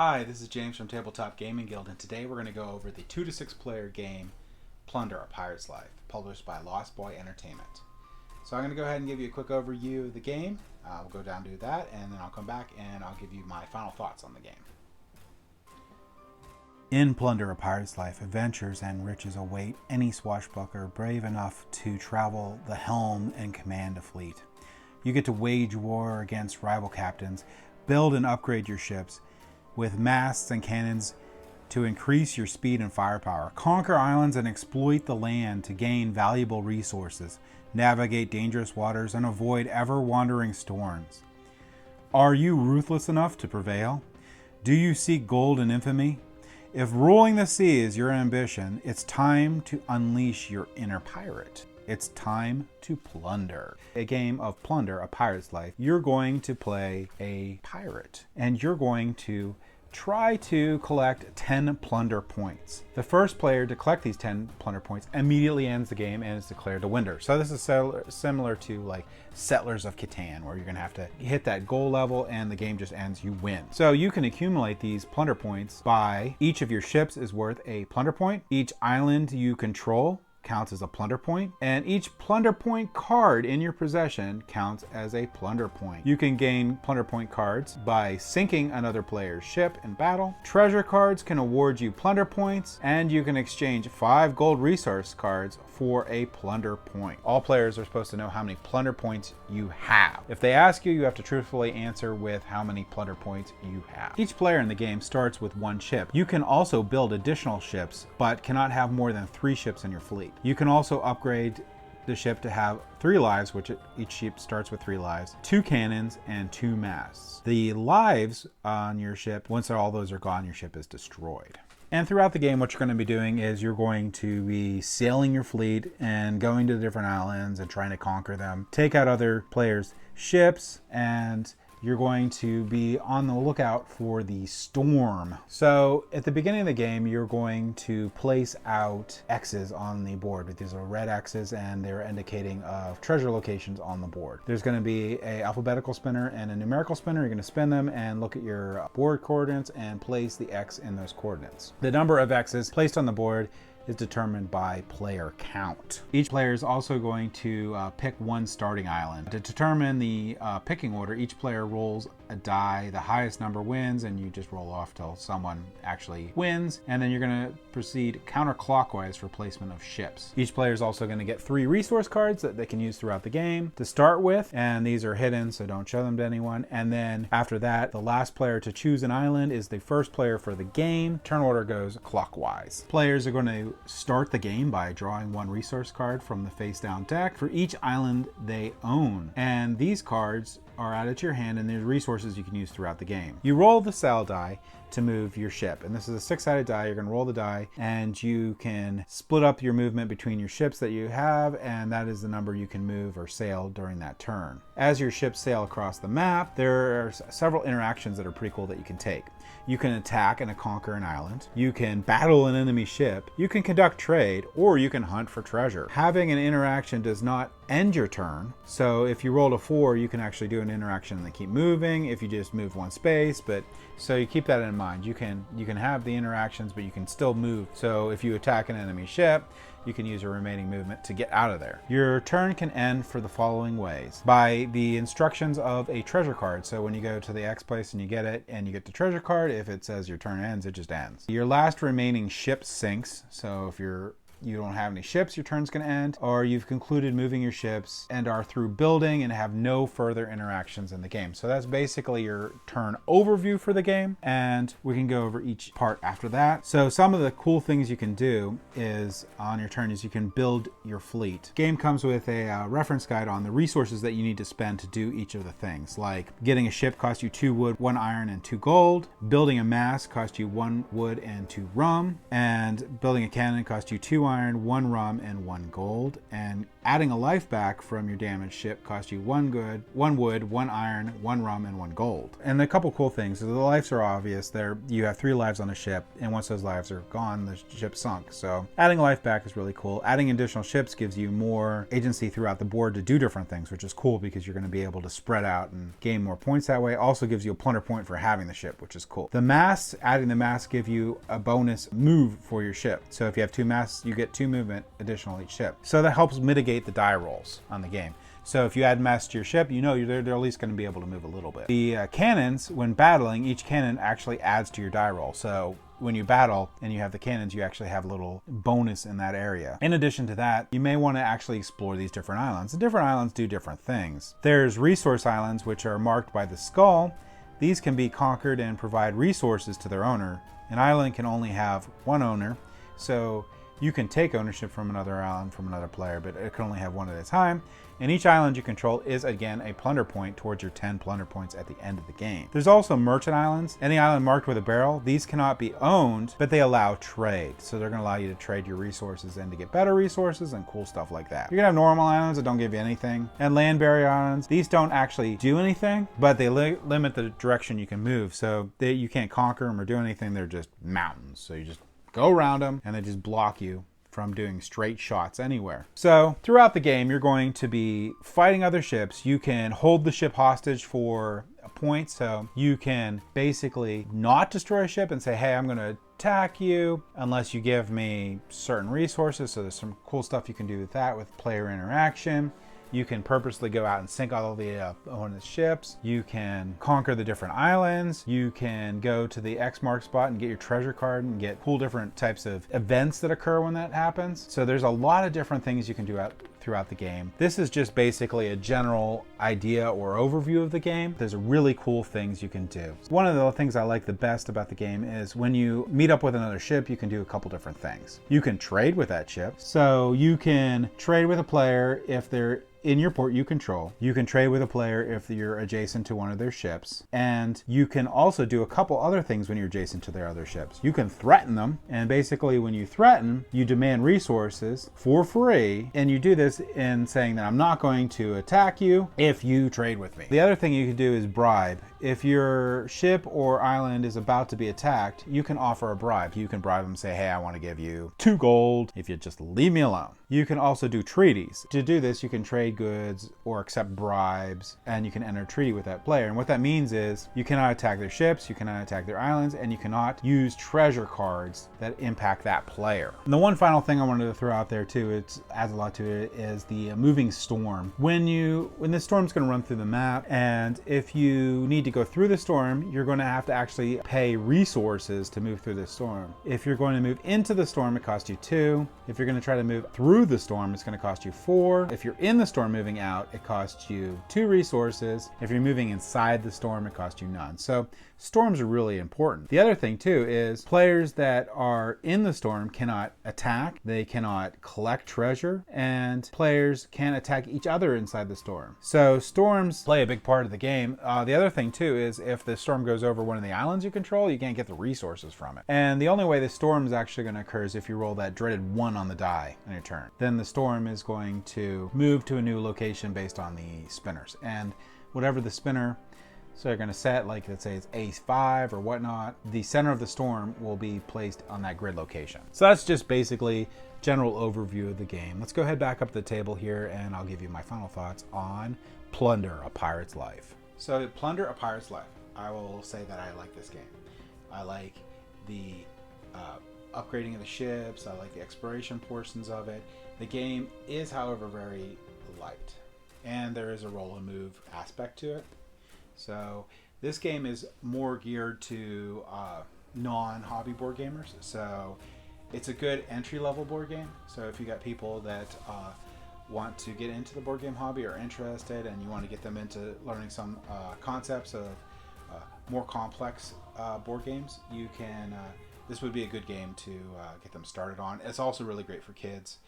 Hi, this is James from Tabletop Gaming Guild, and today we're going to go over the 2 to 6 player game Plunder, A Pirate's Life, published by Lost Boy Entertainment. So I'm going to go ahead and give you a quick overview of the game. We'll go down to that, and then I'll come back and I'll give you my final thoughts on the game. In Plunder, A Pirate's Life, adventures and riches await any swashbuckler brave enough to travel the helm and command a fleet. You get to wage war against rival captains, build and upgrade your ships with masts and cannons to increase your speed and firepower, conquer islands and exploit the land to gain valuable resources, navigate dangerous waters, and avoid ever-wandering storms. Are you ruthless enough to prevail? Do you seek gold and infamy? If ruling the sea is your ambition, it's time to unleash your inner pirate. It's time to plunder. A game of Plunder, A Pirate's Life. You're going to play a pirate, and you're going to try to collect 10 plunder points. The first player to collect these 10 plunder points immediately ends the game and is declared a winner. So this is similar to like Settlers of Catan, where you're gonna have to hit that goal level and the game just ends, you win. So you can accumulate these plunder points by each of your ships is worth a plunder point. Each island you control counts as a plunder point, and each plunder point card in your possession counts as a plunder point. You can gain plunder point cards by sinking another player's ship in battle. Treasure cards can award you plunder points, and you can exchange 5 gold resource cards for a plunder point. All players are supposed to know how many plunder points you have. If they ask you, you have to truthfully answer with how many plunder points you have. Each player in the game starts with 1 ship. You can also build additional ships, but cannot have more than 3 ships in your fleet. You can also upgrade the ship to have 3 lives, which each ship starts with 3 lives, 2 cannons, and 2 masts. The lives on your ship, once all those are gone, your ship is destroyed. And throughout the game, what you're going to be doing is you're going to be sailing your fleet and going to the different islands and trying to conquer them, take out other players' ships, and you're going to be on the lookout for the storm. So at the beginning of the game, you're going to place out X's on the board. These are red X's, and they're indicating of treasure locations on the board. There's going to be an alphabetical spinner and a numerical spinner. You're going to spin them and look at your board coordinates and place the X in those coordinates. The number of X's placed on the board is determined by player count. Each player is also going to pick 1 starting island. To determine the picking order, each player rolls a die. The highest number wins, and you just roll off till someone actually wins. And then you're going to proceed counterclockwise for placement of ships. Each player is also going to get 3 resource cards that they can use throughout the game to start with, and these are hidden, so don't show them to anyone. And then after that, the last player to choose an island is the first player for the game. Turn order goes clockwise. Players are going to start the game by drawing 1 resource card from the face down deck for each island they own, and these cards are added to your hand, and there's resources you can use throughout the game. You roll the sail die to move your ship, and this is a 6-sided die. You're going to roll the die, and you can split up your movement between your ships that you have, and that is the number you can move or sail during that turn. As your ships sail across the map, there are several interactions that are pretty cool that you can take. You can attack and conquer an island. You can battle an enemy ship. You can conduct trade, or you can hunt for treasure. Having an interaction does not end your turn. So if you rolled a 4, you can actually do an interaction and then keep moving if you just move 1 space. But so you keep that in mind. You can have the interactions, but you can still move. So if you attack an enemy ship, you can use your remaining movement to get out of there. Your turn can end for the following ways: by the instructions of a treasure card. So when you go to the X place and you get it and you get the treasure card, if it says your turn ends, it just ends. Your last remaining ship sinks. So if you don't have any ships, your turn's going to end, or you've concluded moving your ships and are through building and have no further interactions in the game. So that's basically your turn overview for the game, and we can go over each part after that. So some of the cool things you can do is on your turn is you can build your fleet. Game comes with a reference guide on the resources that you need to spend to do each of the things, like getting a ship costs you 2 wood, 1 iron, and 2 gold. Building a mast costs you 1 wood and 2 rum, and building a cannon costs you 2 iron, 1 rum, and 1 gold. And adding a life back from your damaged ship costs you 1 wood, 1 iron, 1 rum, and 1 gold. And a couple cool things. So the lives are obvious. You have 3 lives on a ship, and once those lives are gone, the ship sunk. So adding a life back is really cool. Adding additional ships gives you more agency throughout the board to do different things, which is cool because you're going to be able to spread out and gain more points that way. Also gives you a plunder point for having the ship, which is cool. The masts, adding the masts give you a bonus move for your ship. So if you have 2 masts, you get 2 movement additional each ship. So that helps mitigate the die rolls on the game. So if you add mass to your ship, you know they're at least going to be able to move a little bit. The cannons, when battling, each cannon actually adds to your die roll. So when you battle and you have the cannons, you actually have a little bonus in that area. In addition to that, you may want to actually explore these different islands. And different islands do different things. There's resource islands, which are marked by the skull. These can be conquered and provide resources to their owner. An island can only have 1 owner, so you can take ownership from another island from another player, but it can only have 1 at a time. And each island you control is, again, a plunder point towards your 10 plunder points at the end of the game. There's also merchant islands. Any island marked with a barrel, these cannot be owned, but they allow trade. So they're going to allow you to trade your resources and to get better resources and cool stuff like that. You're going to have normal islands that don't give you anything. And land barrier islands, these don't actually do anything, but they limit the direction you can move. So you can't conquer them or do anything. They're just mountains. So you just go around them and they just block you from doing straight shots anywhere. So throughout the game, you're going to be fighting other ships. You can hold the ship hostage for a point. So you can basically not destroy a ship and say, hey, I'm going to attack you unless you give me certain resources. So there's some cool stuff you can do with that with player interaction. You can purposely go out and sink all of the opponent's ships. You can conquer the different islands. You can go to the X mark spot and get your treasure card and get cool different types of events that occur when that happens. So there's a lot of different things you can do throughout the game. This is just basically a general idea or overview of the game. There's really cool things you can do. One of the things I like the best about the game is when you meet up with another ship, you can do a couple different things. You can trade with that ship. So you can trade with a player if they're in your port you control. You can trade with a player if you're adjacent to one of their ships. And you can also do a couple other things when you're adjacent to their other ships. You can threaten them. And basically when you threaten, you demand resources for free. And you do this in saying that I'm not going to attack you if you trade with me. The other thing you can do is bribe. If your ship or island is about to be attacked, you can offer a bribe. You can bribe them and say, hey, I want to give you 2 gold if you just leave me alone. You can also do treaties. To do this, you can trade goods or accept bribes, and you can enter a treaty with that player. And what that means is you cannot attack their ships, you cannot attack their islands, and you cannot use treasure cards that impact that player. And the one final thing I wanted to throw out there too, it adds a lot to it, is the moving storm. When the storm's going to run through the map, and if you need to go through the storm, you're going to have to actually pay resources to move through the storm. If you're going to move into the storm, it costs you 2. If you're going to try to move through the storm, it's going to cost you 4. If you're in the storm moving out, it costs you 2 resources. If you're moving inside the storm, it costs you none. So storms are really important. The other thing too is players that are in the storm cannot attack, they cannot collect treasure, and players can attack each other inside the storm. So storms play a big part of the game. The other thing too is if the storm goes over one of the islands you control, you can't get the resources from it. And the only way the storm is actually going to occur is if you roll that dreaded 1 on the die on your turn. Then the storm is going to move to a new location based on the spinners. And whatever the spinner, so they're going to set, like let's say it's ace 5 or whatnot, the center of the storm will be placed on that grid location. So that's just basically general overview of the game. Let's go ahead back up to the table here and I'll give you my final thoughts on Plunder, A Pirate's Life. So Plunder, A Pirate's Life. I will say that I like this game. I like the upgrading of the ships. I like the exploration portions of it. The game is, however, very light. And there is a roll and move aspect to it. So this game is more geared to non-hobby board gamers. So it's a good entry-level board game. So if you got people that want to get into the board game hobby or interested and you want to get them into learning some concepts of more complex board games, you can this would be a good game to get them started on. It's also really great for kids.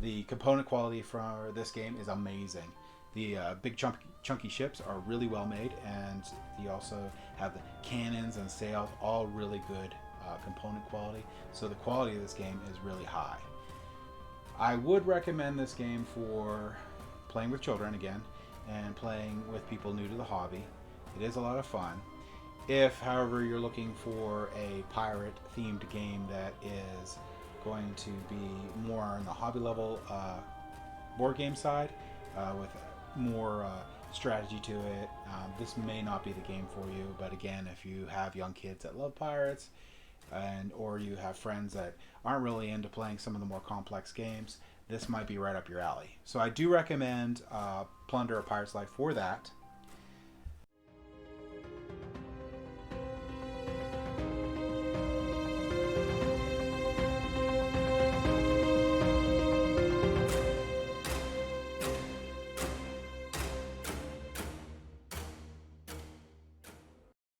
The component quality for this game is amazing. The big chunky ships are really well made, and you also have the cannons and sails, all really good component quality. So the quality of this game is really high. I would recommend this game for playing with children again and playing with people new to the hobby. It is a lot of fun. If, however, you're looking for a pirate themed game that is going to be more on the hobby level board game side with more strategy to it, this may not be the game for you. But again, if you have young kids that love pirates, and or you have friends that aren't really into playing some of the more complex games, this might be right up your alley. So I do recommend Plunder: A Pirate's Life for that.